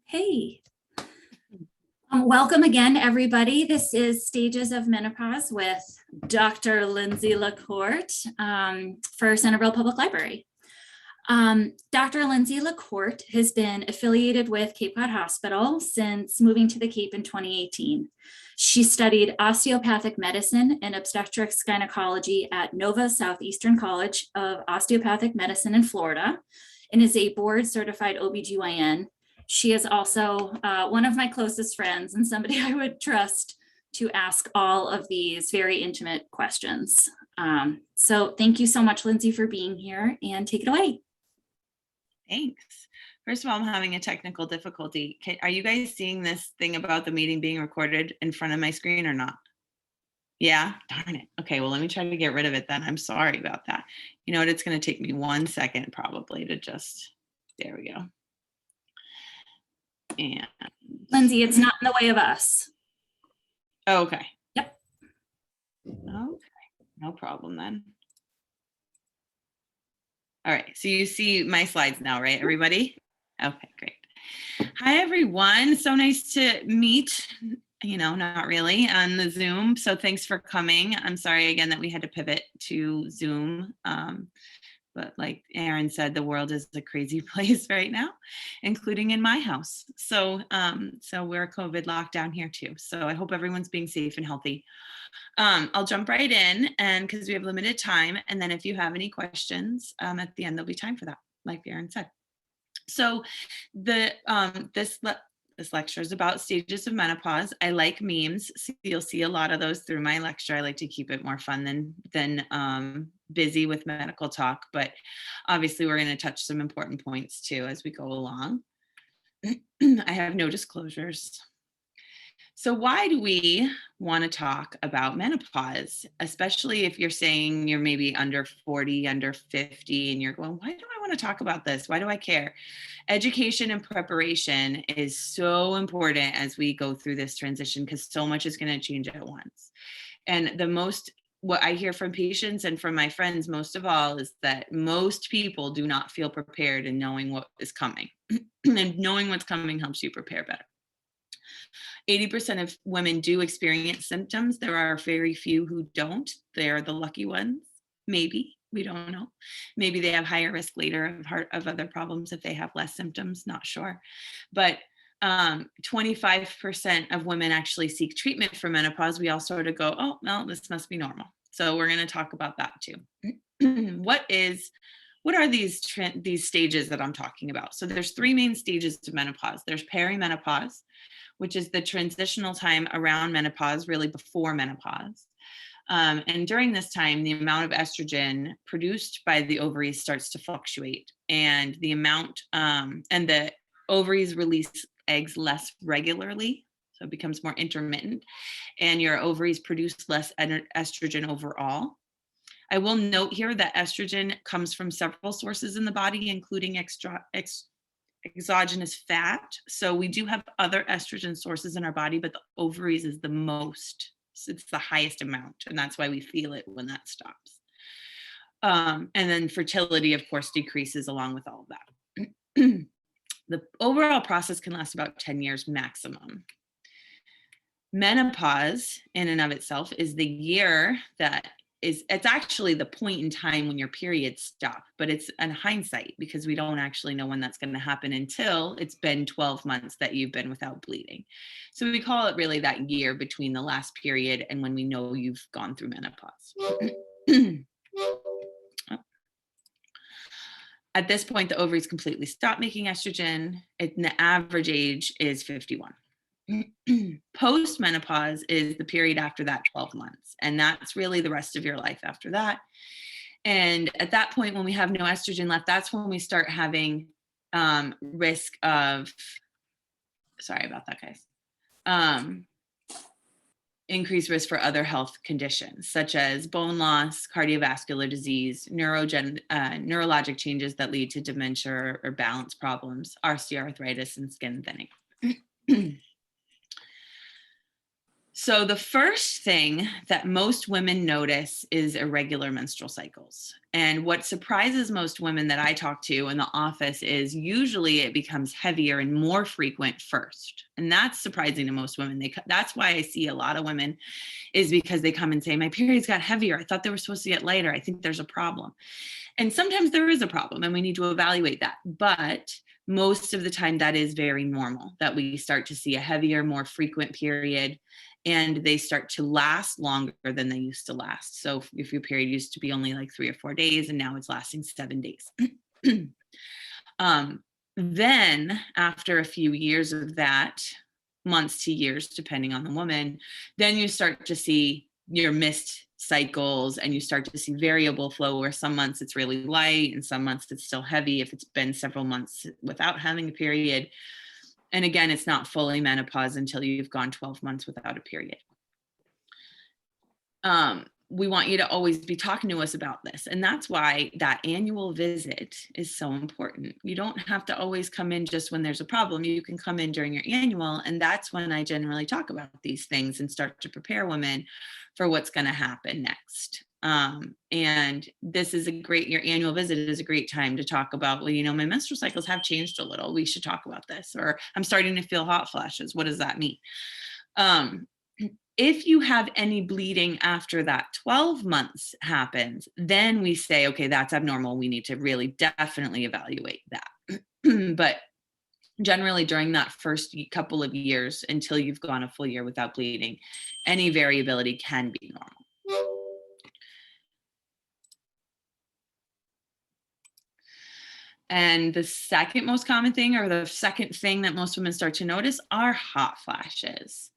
Hey, welcome again, everybody. This is Stages of Menopause with Dr. Lindsay LaCourte for Centerville Public Library. Dr. Lindsay LaCourte has been affiliated with Cape Cod Hospital since moving to the Cape in 2018. She studied osteopathic medicine and obstetrics gynecology at Nova Southeastern College of Osteopathic Medicine in Florida and is a board certified OBGYN. She is also one of my closest friends and somebody I would trust to ask all of these very intimate questions. So thank you so much, Lindsay, for being here, and take it away. Thanks. First of all, I'm having a technical difficulty. Are you guys seeing this thing about the meeting being recorded in front of my screen or not? Yeah, darn it. Okay, well, let me try to get rid of it then. I'm sorry about that. You know what? It's going to take me 1 second probably to just, there we go. And Lindsay, it's not in the way of us. Oh, okay. Yep. Okay, no problem then. All right, so you see my slides now, right, everybody? Okay, great. Hi, everyone. So nice to meet, not really, on the Zoom. So thanks for coming. I'm sorry again that we had to pivot to Zoom. But like Aaron said, the world is a crazy place right now, including in my house. So we're a COVID lockdown here too. So I hope everyone's being safe and healthy. I'll jump right in, and because we have limited time, and then if you have any questions at the end, there'll be time for that, like Aaron said. So this lecture is about stages of menopause. I like memes, so you'll see a lot of those through my lecture. I like to keep it more fun than busy with medical talk, but obviously we're going to touch some important points too as we go along. I have no disclosures. So why do we want to talk about menopause, especially if you're saying you're maybe under 40, under 50, and you're going, why do I want to talk about this? Why do I care? Education and preparation is so important as we go through this transition because so much is going to change at once. And what I hear from patients and from my friends most of all is that most people do not feel prepared in knowing what is coming. And knowing what's coming helps you prepare better. 80% of women do experience symptoms. There are very few who don't. They're the lucky ones. Maybe, we don't know. Maybe they have higher risk later of other problems if they have less symptoms, not sure. But 25% of women actually seek treatment for menopause. We all sort of go, oh, well, this must be normal. So we're going to talk about that too. What are these stages that I'm talking about? So there's 3 main stages to menopause. There's perimenopause, which is the transitional time around menopause, really before menopause. And during this time, the amount of estrogen produced by the ovaries starts to fluctuate, and the amount and the ovaries release eggs less regularly, so it becomes more intermittent, and your ovaries produce less estrogen overall. I will note here that estrogen comes from several sources in the body, including exogenous fat. So we do have other estrogen sources in our body, but the ovaries is the most. It's the highest amount, and that's why we feel it when that stops. And then fertility, of course, decreases along with all of that. The overall process can last about 10 years maximum. Menopause in and of itself is the year it's actually the point in time when your periods stop, but it's in hindsight because we don't actually know when that's going to happen until it's been 12 months that you've been without bleeding. So we call it really that year between the last period and when we know you've gone through menopause. At this point, the ovaries completely stop making estrogen, and the average age is 51. Post-menopause is the period after that 12 months, and that's really the rest of your life after that. And at that point, when we have no estrogen left, that's when we start having risk of, sorry about that, guys, increased risk for other health conditions, such as bone loss, cardiovascular disease, neurologic changes that lead to dementia or balance problems, osteoarthritis, and skin thinning. So the first thing that most women notice is irregular menstrual cycles. And what surprises most women that I talk to in the office is usually it becomes heavier and more frequent first. And that's surprising to most women. That's why I see a lot of women is because they come and say, my periods got heavier. I thought they were supposed to get lighter. I think there's a problem. And sometimes there is a problem and we need to evaluate that. But most of the time that is very normal, that we start to see a heavier, more frequent period, and they start to last longer than they used to last. So if your period used to be only like 3 or 4 days and now it's lasting 7 days. Then after a few years of that, months to years, depending on the woman, then you start to see your missed cycles and you start to see variable flow where some months it's really light and some months it's still heavy if it's been several months without having a period. And again, it's not fully menopause until you've gone 12 months without a period. We want you to always be talking to us about this. And that's why that annual visit is so important. You don't have to always come in just when there's a problem. You can come in during your annual. And that's when I generally talk about these things and start to prepare women for what's going to happen next. And this is your annual visit is a great time to talk about, well, my menstrual cycles have changed a little. We should talk about this. Or I'm starting to feel hot flashes. What does that mean? If you have any bleeding after that 12 months happens, then we say, okay, that's abnormal. We need to really definitely evaluate that. But generally during that first couple of years until you've gone a full year without bleeding, any variability can be normal. And the second most common thing, or the second thing that most women start to notice, are hot flashes.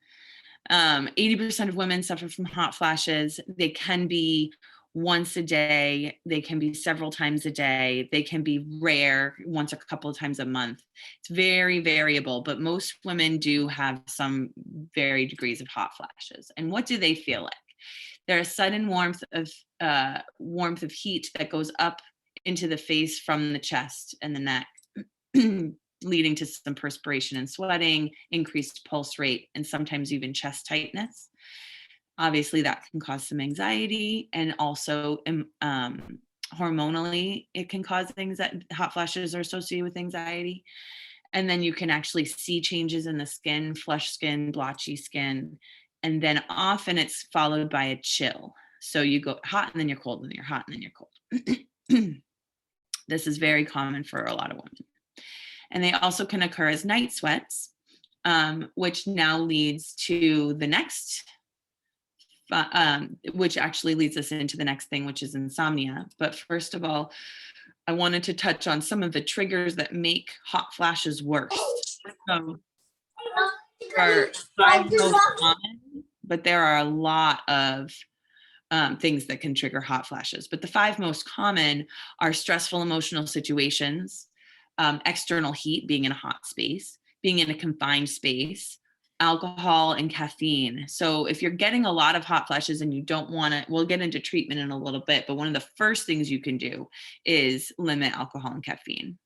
80% of women suffer from hot flashes. They can be once a day. They can be several times a day. They can be rare, once a couple of times a month. It's very variable, but most women do have some varied degrees of hot flashes. And what do they feel like? They're a sudden warmth of heat that goes up into the face from the chest and the neck. Leading to some perspiration and sweating, increased pulse rate, and sometimes even chest tightness. Obviously, that can cause some anxiety, and also hormonally, it can cause anxiety. Hot flashes are associated with anxiety. And then you can actually see changes in the skin, flushed skin, blotchy skin. And then often it's followed by a chill. So you go hot and then you're cold, and then you're hot and then you're cold. This is very common for a lot of women. And they also can occur as night sweats, which now leads to the next, which actually leads us into the next thing, which is insomnia. But first of all, I wanted to touch on some of the triggers that make hot flashes worse. So there are 5 most common, but there are a lot of things that can trigger hot flashes. But the 5 most common are stressful emotional situations, external heat, being in a hot space, being in a confined space, alcohol and caffeine. So if you're getting a lot of hot flashes and you don't want to, we'll get into treatment in a little bit, but one of the first things you can do is limit alcohol and caffeine,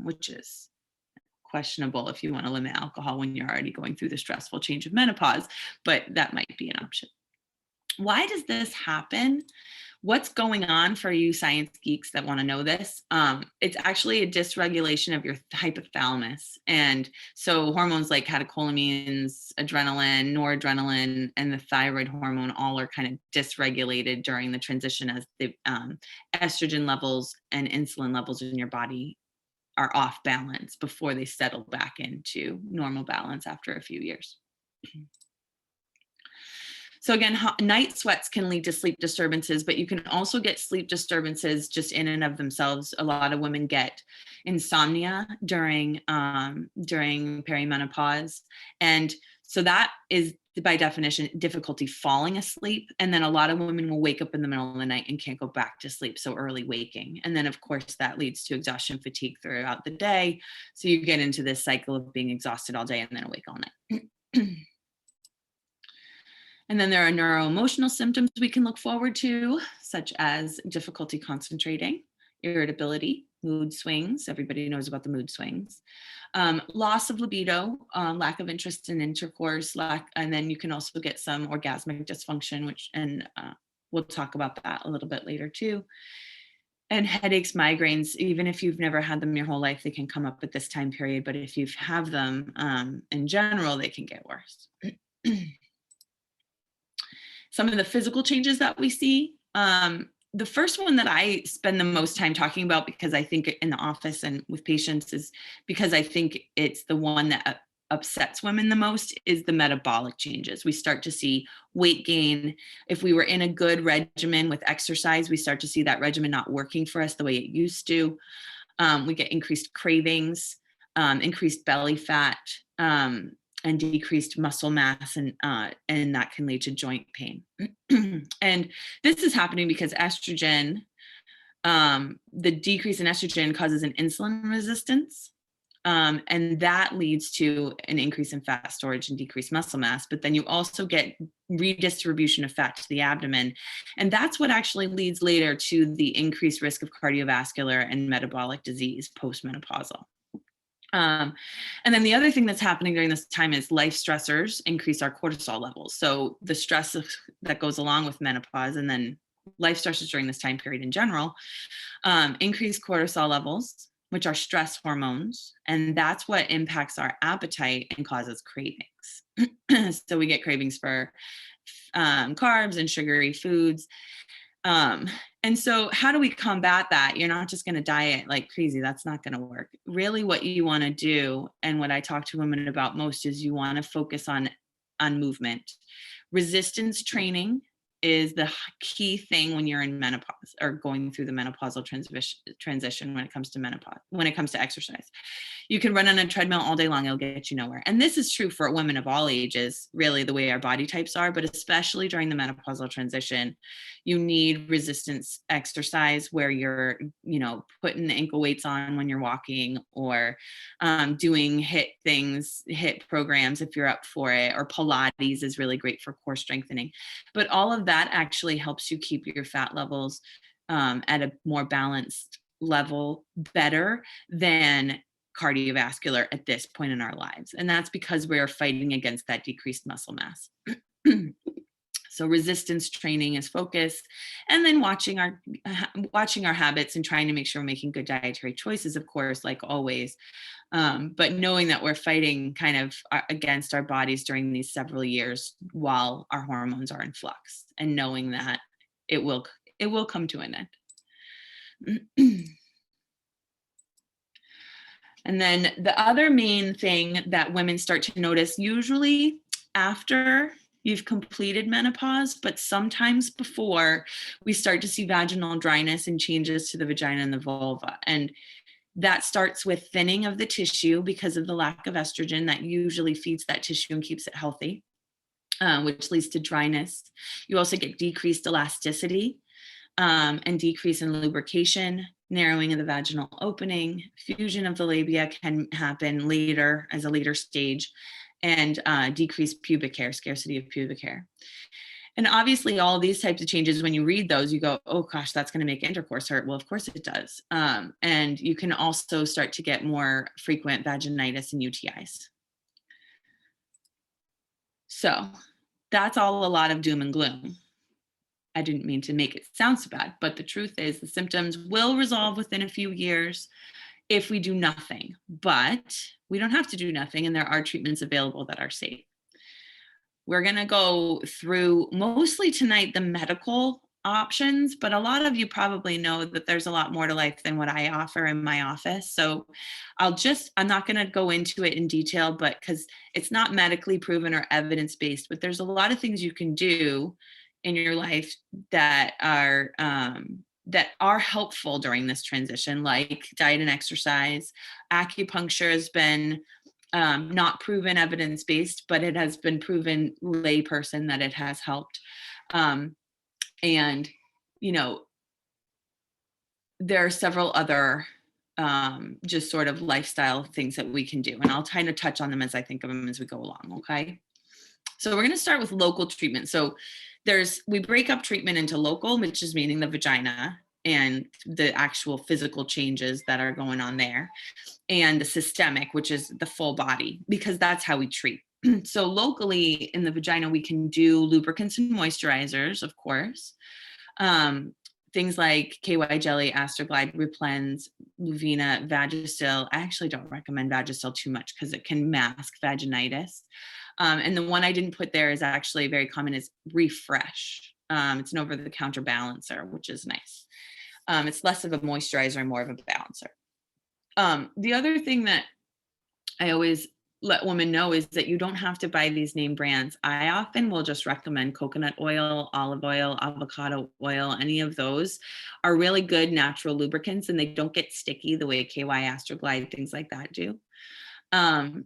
which is questionable if you want to limit alcohol when you're already going through the stressful change of menopause, but that might be an option. Why does this happen? What's going on for you science geeks that want to know this? It's actually a dysregulation of your hypothalamus. And so hormones like catecholamines, adrenaline, noradrenaline, and the thyroid hormone all are kind of dysregulated during the transition as the estrogen levels and insulin levels in your body are off balance before they settle back into normal balance after a few years. So again, night sweats can lead to sleep disturbances, but you can also get sleep disturbances just in and of themselves. A lot of women get insomnia during perimenopause. And so that is by definition difficulty falling asleep. And then a lot of women will wake up in the middle of the night and can't go back to sleep. So early waking. And then of course that leads to exhaustion, fatigue throughout the day. So you get into this cycle of being exhausted all day and then awake all night. And then there are neuroemotional symptoms we can look forward to, such as difficulty concentrating, irritability, mood swings. Everybody knows about the mood swings. Loss of libido, lack of interest in intercourse, and then you can also get some orgasmic dysfunction, and we'll talk about that a little bit later too. And headaches, migraines, even if you've never had them your whole life, they can come up at this time period. But if you have them in general, they can get worse. Some of the physical changes that we see. The first one that I spend the most time talking about, because I think in the office and with patients, is because I think it's the one that upsets women the most, is the metabolic changes. We start to see weight gain. If we were in a good regimen with exercise, we start to see that regimen not working for us the way it used to. We get increased cravings, increased belly fat, and decreased muscle mass, and that can lead to joint pain. And this is happening because estrogen, the decrease in estrogen causes an insulin resistance. And that leads to an increase in fat storage and decreased muscle mass. But then you also get redistribution of fat to the abdomen. And that's what actually leads later to the increased risk of cardiovascular and metabolic disease postmenopausal. And then the other thing that's happening during this time is life stressors increase our cortisol levels. So the stress that goes along with menopause, and then life stressors during this time period in general, increase cortisol levels, which are stress hormones. And that's what impacts our appetite and causes cravings. So we get cravings for carbs and sugary foods. And so how do we combat that? You're not just going to diet like crazy. That's not going to work. Really what you want to do, and what I talk to women about most, is you want to focus on movement. Resistance training is the key thing when you're in menopause or going through the menopausal transition when it comes to menopause, when it comes to exercise. You can run on a treadmill all day long, it'll get you nowhere. And this is true for women of all ages, really, the way our body types are, but especially during the menopausal transition, you need resistance exercise where you're, putting the ankle weights on when you're walking, or doing HIIT programs if you're up for it, or Pilates is really great for core strengthening. But all of that actually helps you keep your fat levels at a more balanced level, better than cardiovascular at this point in our lives. And that's because we're fighting against that decreased muscle mass. So resistance training is focus, and then watching our habits and trying to make sure we're making good dietary choices, of course, like always. But knowing that we're fighting kind of against our bodies during these several years while our hormones are in flux, and knowing that it will come to an end. And then the other main thing that women start to notice, usually after you've completed menopause, but sometimes before, we start to see vaginal dryness and changes to the vagina and the vulva. And that starts with thinning of the tissue because of the lack of estrogen that usually feeds that tissue and keeps it healthy, which leads to dryness. You also get decreased elasticity and decrease in lubrication, narrowing of the vaginal opening. Fusion of the labia can happen later as a later stage, and decreased pubic hair, scarcity of pubic hair. And obviously all these types of changes, when you read those, you go, oh gosh, that's going to make intercourse hurt. Well, of course it does. And you can also start to get more frequent vaginitis and UTIs. So that's all a lot of doom and gloom. I didn't mean to make it sound so bad, but the truth is the symptoms will resolve within a few years if we do nothing, but we don't have to do nothing, and there are treatments available that are safe. We're going to go through mostly tonight the medical options, but a lot of you probably know that there's a lot more to life than what I offer in my office. So I'm not going to go into it in detail, but because it's not medically proven or evidence-based, but there's a lot of things you can do in your life that are helpful during this transition, like diet and exercise. Acupuncture has been not proven evidence-based, but it has been proven layperson that it has helped. And, there are several other just sort of lifestyle things that we can do. And I'll kind of touch on them as I think of them as we go along, okay? So we're going to start with local treatment. So we break up treatment into local, which is meaning the vagina, the actual physical changes that are going on there, and the systemic, which is the full body, because that's how we treat. So locally in the vagina, we can do lubricants and moisturizers, of course. Things like KY Jelly, Astroglide, Replens, Luvina, Vagisil. I actually don't recommend Vagisil too much because it can mask vaginitis. And the one I didn't put there is actually very common, is Refresh. It's an over-the-counter balancer, which is nice. It's less of a moisturizer and more of a balancer. The other thing that I always let women know is that you don't have to buy these name brands. I often will just recommend coconut oil, olive oil, avocado oil. Any of those are really good natural lubricants, and they don't get sticky the way KY Astroglide, things like that do.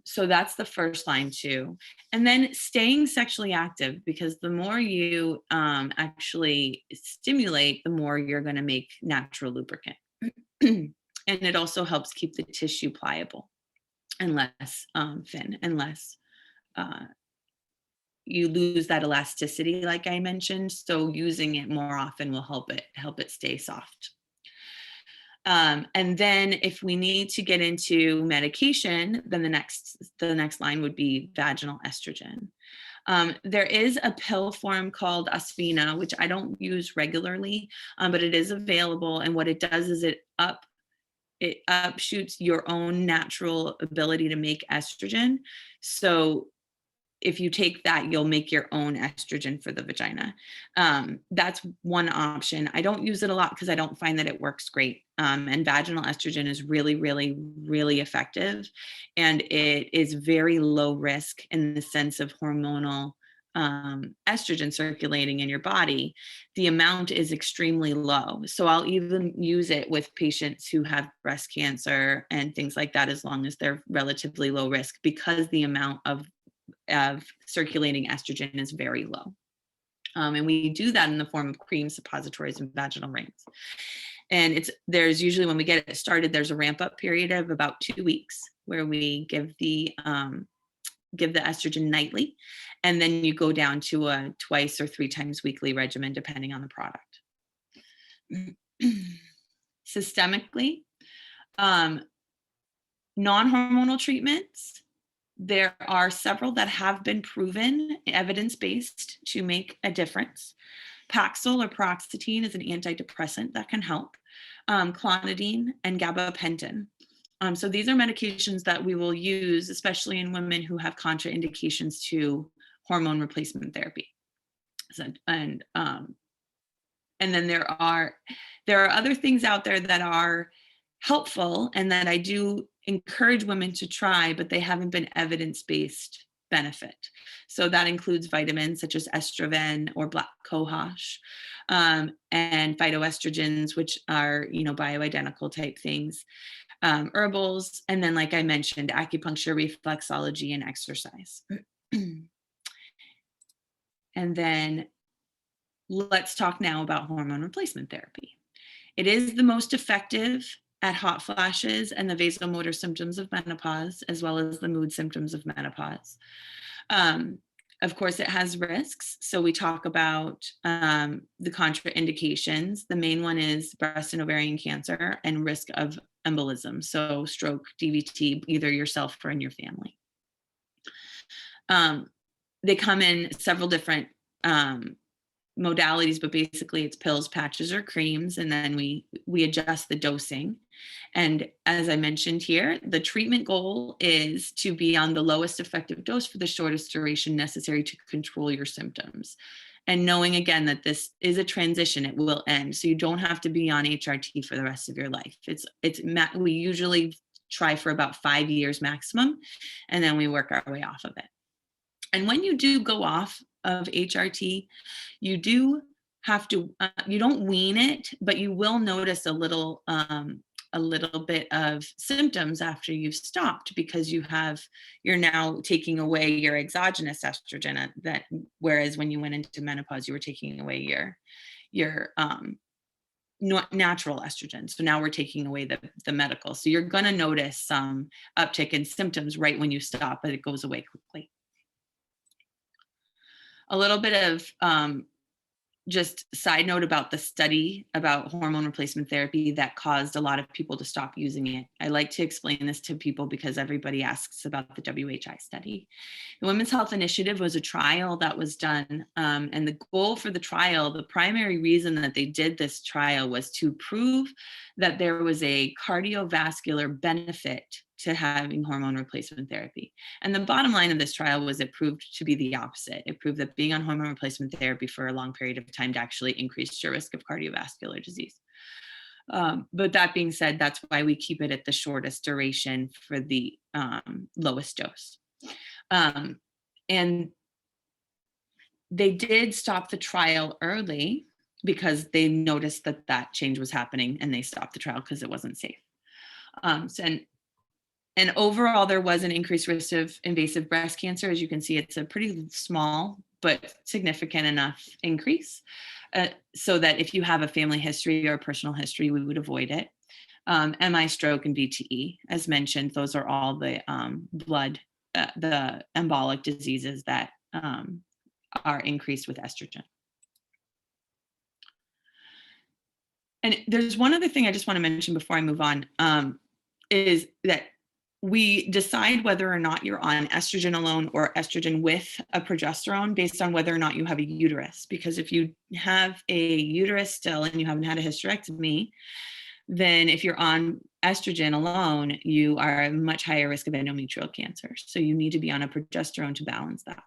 So that's the first line too. And then staying sexually active, because the more you actually stimulate, the more you're going to make natural lubricant. And it also helps keep the tissue pliable and less thin, and less you lose that elasticity, like I mentioned. So using it more often will help it stay soft. And then if we need to get into medication, then the next line would be vaginal estrogen. There is a pill form called Aspina, which I don't use regularly, but it is available. And what it does is it upshoots your own natural ability to make estrogen. So if you take that, you'll make your own estrogen for the vagina. That's one option. I don't use it a lot because I don't find that it works great. And vaginal estrogen is really, really, really effective. And it is very low risk in the sense of hormonal estrogen circulating in your body. The amount is extremely low. So I'll even use it with patients who have breast cancer and things like that, as long as they're relatively low risk, because the amount of circulating estrogen is very low. And we do that in the form of creams, suppositories, and vaginal rings. And there's usually, when we get it started, there's a ramp up period of about 2 weeks where we give the estrogen nightly, and then you go down to a twice or 3 times weekly regimen, depending on the product. Systemically, non-hormonal treatments, there are several that have been proven evidence-based to make a difference. Paxil or paroxetine is an antidepressant that can help. Clonidine and gabapentin. So these are medications that we will use, especially in women who have contraindications to hormone replacement therapy. And then there are other things out there that are helpful and that I do encourage women to try, but they haven't been evidence-based benefit. So that includes vitamins such as estroven or black cohosh, and phytoestrogens, which are, bioidentical type things, herbals, and then, like I mentioned, acupuncture, reflexology, and exercise. And then let's talk now about hormone replacement therapy. It is the most effective at hot flashes and the vasomotor symptoms of menopause, as well as the mood symptoms of menopause. Of course, it has risks. So we talk about the contraindications. The main one is breast and ovarian cancer and risk of embolism. So stroke, DVT, either yourself or in your family. They come in several different modalities, but basically it's pills, patches, or creams, and then we adjust the dosing. And as I mentioned here, the treatment goal is to be on the lowest effective dose for the shortest duration necessary to control your symptoms. And knowing again that this is a transition, it will end. So you don't have to be on HRT for the rest of your life. We usually try for about 5 years maximum, and then we work our way off of it. And when you do go off of HRT, you do have to, you don't wean it, but you will notice a little bit of symptoms after you've stopped, because you're now taking away your exogenous estrogen, whereas when you went into menopause, you were taking away your natural estrogen. So now we're taking away the medical. So you're going to notice some uptick in symptoms right when you stop, but it goes away quickly. A little bit of just side note about the study about hormone replacement therapy that caused a lot of people to stop using it. I like to explain this to people because everybody asks about the WHI study. The Women's Health Initiative was a trial that was done. And the goal for the trial, the primary reason that they did this trial was to prove that there was a cardiovascular benefit to having hormone replacement therapy. And the bottom line of this trial was it proved to be the opposite. It proved that being on hormone replacement therapy for a long period of time to actually increase your risk of cardiovascular disease. But that being said, that's why we keep it at the shortest duration for the lowest dose. And they did stop the trial early because they noticed that that change was happening, and they stopped the trial because it wasn't safe. And overall, there was an increased risk of invasive breast cancer. As you can see, it's a pretty small but significant enough increase so that if you have a family history or a personal history, we would avoid it. MI, stroke, and VTE, as mentioned, those are all the the embolic diseases that are increased with estrogen. And there's one other thing I just want to mention before I move on, is that we decide whether or not you're on estrogen alone or estrogen with a progesterone based on whether or not you have a uterus. Because if you have a uterus still and you haven't had a hysterectomy, then if you're on estrogen alone, you are at much higher risk of endometrial cancer. So you need to be on a progesterone to balance that.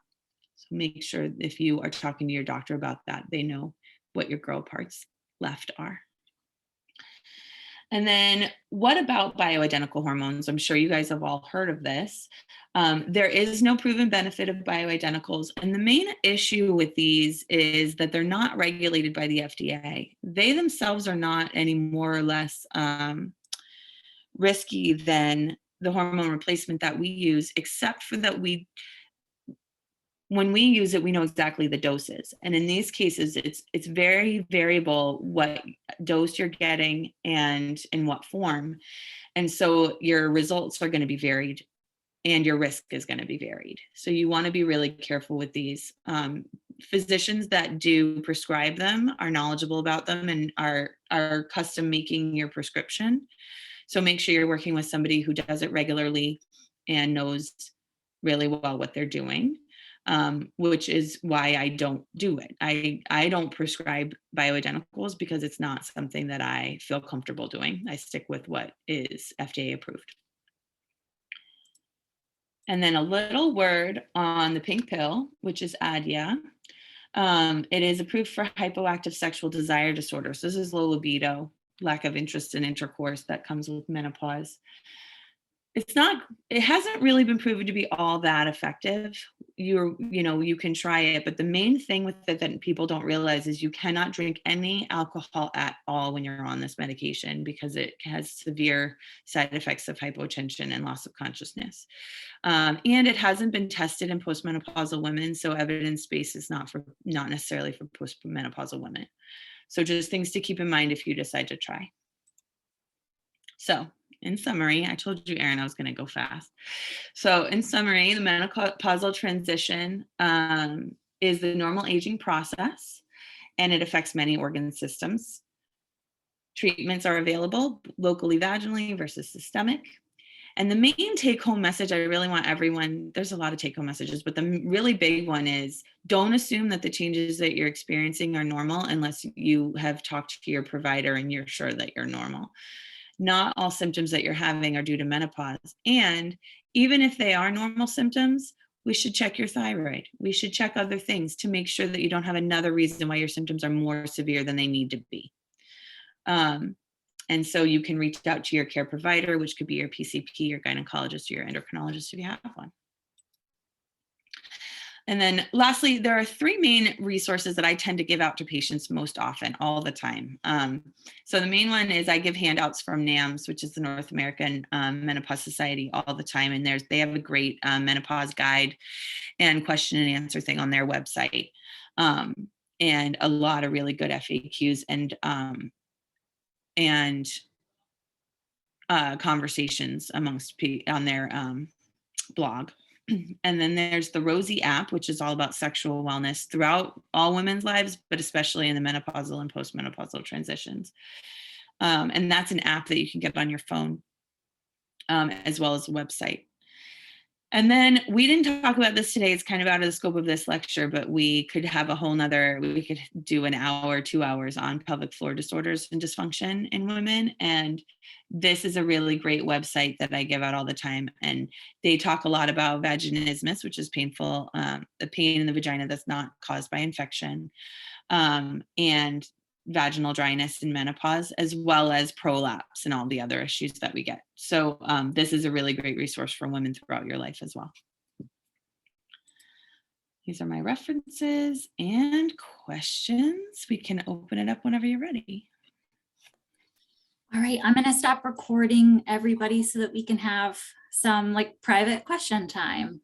So make sure if you are talking to your doctor about that, they know what your girl parts left are. And then what about bioidentical hormones? I'm sure you guys have all heard of this. There is no proven benefit of bioidenticals. And the main issue with these is that they're not regulated by the FDA. They themselves are not any more or less risky than the hormone replacement that we use, except for that when we use it, we know exactly the doses. And in these cases, it's very variable what dose you're getting and in what form. And so your results are going to be varied and your risk is going to be varied. So you want to be really careful with these. Physicians that do prescribe them are knowledgeable about them and are custom making your prescription. So make sure you're working with somebody who does it regularly and knows really well what they're doing. Which is why I don't do it. I don't prescribe bioidenticals because it's not something that I feel comfortable doing. I stick with what is FDA approved. And then a little word on the pink pill, which is Adia. It is approved for hypoactive sexual desire disorder. So this is low libido, lack of interest in intercourse that comes with menopause. It hasn't really been proven to be all that effective. You can try it, but the main thing with it that people don't realize is you cannot drink any alcohol at all when you're on this medication because it has severe side effects of hypotension and loss of consciousness. And it hasn't been tested in postmenopausal women, so evidence base is not necessarily for postmenopausal women. So just things to keep in mind if you decide to try. So in summary, I told you, Erin, I was going to go fast. So in summary, the menopausal transition is the normal aging process, and it affects many organ systems. Treatments are available locally, vaginally versus systemic. And the main take-home message I really want everyone, there's a lot of take-home messages, but the really big one is don't assume that the changes that you're experiencing are normal unless you have talked to your provider and you're sure that you're normal. Not all symptoms that you're having are due to menopause. And even if they are normal symptoms, we should check your thyroid. We should check other things to make sure that you don't have another reason why your symptoms are more severe than they need to be. And so you can reach out to your care provider, which could be your PCP, your gynecologist, or your endocrinologist if you have one. And then lastly, there are three main resources that I tend to give out to patients most often, all the time. So the main one is I give handouts from NAMS, which is the North American Menopause Society, all the time. And they have a great menopause guide and question and answer thing on their website. And a lot of really good FAQs and conversations amongst on their blog. And then there's the Rosie app, which is all about sexual wellness throughout all women's lives, but especially in the menopausal and postmenopausal transitions. And that's an app that you can get on your phone, as well as a website. And then we didn't talk about this today. It's kind of out of the scope of this lecture, but we could have a whole nother, we could do an hour, 2 hours on pelvic floor disorders and dysfunction in women. And this is a really great website that I give out all the time. And they talk a lot about vaginismus, which is painful, the pain in the vagina that's not caused by infection, and vaginal dryness in menopause, as well as prolapse and all the other issues that we get. So this is a really great resource for women throughout your life as well. These are my references and questions. We can open it up whenever you're ready. All right, I'm going to stop recording everybody so that we can have some like private question time.